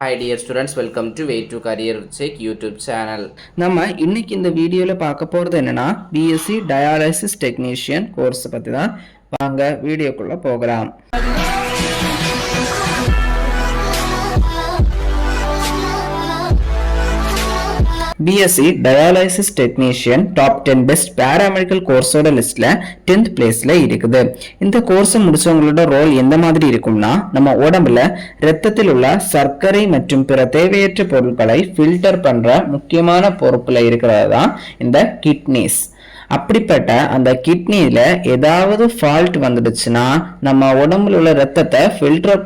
Hi dear students, welcome to Way to Career Check YouTube channel. நம்ம இன்னைக்கு இந்த வீடியோல பார்க்க போறது என்னன்னா பிஎஸ்சி டயாலிசிஸ் டெக்னீஷியன் கோர்ஸ் பத்தி தான். வாங்க வீடியோக்குள்ள போகலாம். BSc Dialysis Technician Top 10 Best Paramedical கோர்ஸோட லிஸ்ட்ல 10th பிளேஸ்ல இருக்குது. இந்த கோர்ஸ் முடிச்சவங்களோட ரோல் எந்த மாதிரி இருக்கும்னா, நம்ம உடம்புல ரத்தத்தில் உள்ள சர்க்கரை மற்றும் பிற தேவையற்ற பொருட்களை ஃபில்டர் பண்ற முக்கியமான பொறுப்புல இருக்கிறது தான் இந்த கிட்னிஸ். அப்படிப்பட்ட அந்த கிட்னியில ஏதாவது ஃபால்ட் வந்துடுச்சுன்னா நம்ம உடம்புல உள்ள ரத்தத்தை ஃபில்டர்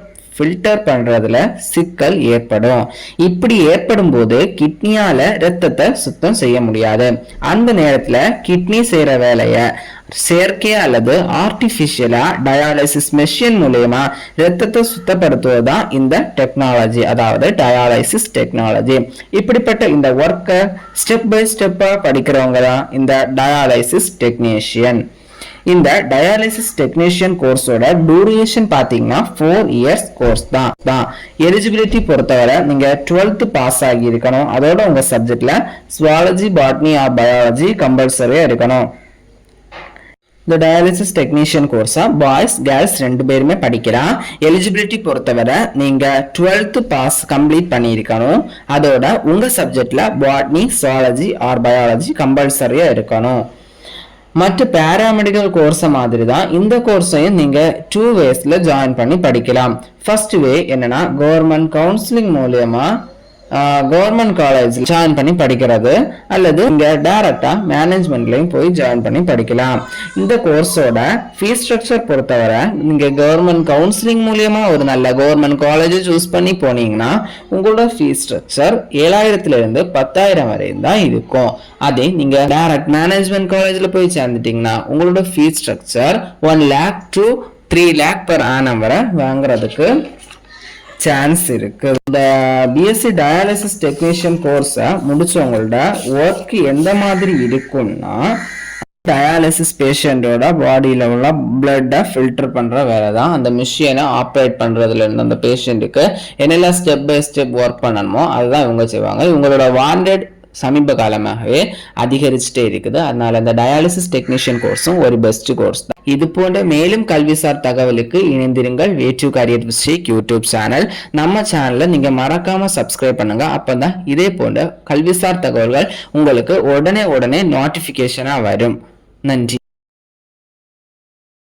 பண்றதுல சிக்கல் ஏற்படும். இப்படி ஏற்படும் போது கிட்னியால ரத்தத்தை சுத்தம் செய்ய முடியாது. அந்த நேரத்துல கிட்னி செய்யற வேலைய செயற்கையா அல்லது ஆர்டிபிஷியலா டயாலிசிஸ் மெஷின் மூலமா ரத்தத்தை சுத்தப்படுத்துவதுதான் இந்த டெக்னாலஜி, அதாவது டயாலிசிஸ் டெக்னாலஜி. இப்படிப்பட்ட இந்த ஒர்க்கை ஸ்டெப் பை ஸ்டெப்பா படிக்கிறவங்க தான் இந்த டயாலிசிஸ் டெக்னீஷியன். இந்த டயாலிசிஸ் டெக்னீஷியன் கோர்ஸோட டூரேஷன் பாத்தீங்கன்னா 4 இயர்ஸ் கோர்ஸ் தான். எலிஜிபிலிட்டி பொறுத்தவரை நீங்க 12th பாஸ் ஆகி இருக்கணும். அதோட உங்க சப்ஜெக்ட்ல சுவாலஜி, பாட்னி ஆர் பயாலஜி கம்பல்சரியா இருக்கணும். இந்த டயாலிசிஸ் டெக்னீஷியன் கோர்ஸா பாய்ஸ் கேர்ள்ஸ் 2 பேருமே படிக்கலாம். எலிஜிபிலிட்டி பொறுத்தவரை நீங்க 12th பாஸ் கம்ப்ளீட் பண்ணியிருக்கணும். அதோட உங்க சப்ஜெக்ட்ல பாட்னி, சுவாலஜி ஆர் பயாலஜி கம்பல்சரியா இருக்கணும். மற்ற பேராமெடிக்கல் கோர்ஸ் மாதிரி தான் இந்த கோர்ஸையும் நீங்க 2 வேஸ்ல ஜாயின் பண்ணி படிக்கலாம். ஃபர்ஸ்ட் வே என்னன்னா, கவர்மெண்ட் கவுன்சிலிங் மூலமா கவர்மெண்ட் காலேஜ் ஜாயின் பண்ணி படிக்கிறது, அல்லது இங்க டைரக்டா மேனேஜ்மெண்ட்லயும் போய் ஜாயின் பண்ணி படிக்கலாம். இந்த கோர்ஸோட ஃபீஸ் ஸ்ட்ரக்சர் பொறுத்தவரை நீங்க கவர்மெண்ட் கவுன்சிலிங் மூலியமா ஒரு நல்ல கவர்மெண்ட் காலேஜ் சூஸ் பண்ணி போனீங்கன்னா உங்களோட ஃபீஸ் ஸ்ட்ரக்சர் 7000 இருந்து 10,000 வரையும் தான் இருக்கும். அதே நீங்க டைரக்ட் மேனேஜ்மெண்ட் காலேஜ்ல போய் சேர்ந்துட்டீங்கன்னா உங்களோட fees structure 1 lakh to 3 lakh per annum வரை வாங்குறதுக்கு சான்ஸ் இருக்கு. இந்த பிஎஸ்சி டயாலிசிஸ் டெக்னீஷியன் கோர்ஸை முடிச்சவங்களோட ஒர்க் எந்த மாதிரி இருக்கும்னா, டயாலிசிஸ் பேஷண்டோட பாடியில உள்ள பிளட்டை ஃபில்டர் பண்ற வேலை தான். அந்த மிஷினை ஆப்ரேட் பண்றதுல இருந்து அந்த பேஷண்ட்டுக்கு என்னெல்லாம் ஸ்டெப் பை ஸ்டெப் ஒர்க் பண்ணணுமோ அதுதான் இவங்க செய்வாங்க. இவங்களோட வாண்டட் சமீப காலமாகவே அதிகரிச்சுட்டே இருக்குது. அதனால இந்த டயாலிசிஸ் டெக்னீஷியன் கோர்ஸும் ஒரு பெஸ்ட் கோர்ஸ் தான். இது போன்ற மேலும் கல்விசார் தகவலுக்கு இணைந்திருங்கள் way to career with YouTube channel. நம்ம சேனலை நீங்க மறக்காம சப்ஸ்கிரைப் பண்ணுங்க. அப்பதான் இதே போன்ற கல்விசார் தகவல்கள் உங்களுக்கு உடனே நோட்டிபிகேஷனா வரும். நன்றி.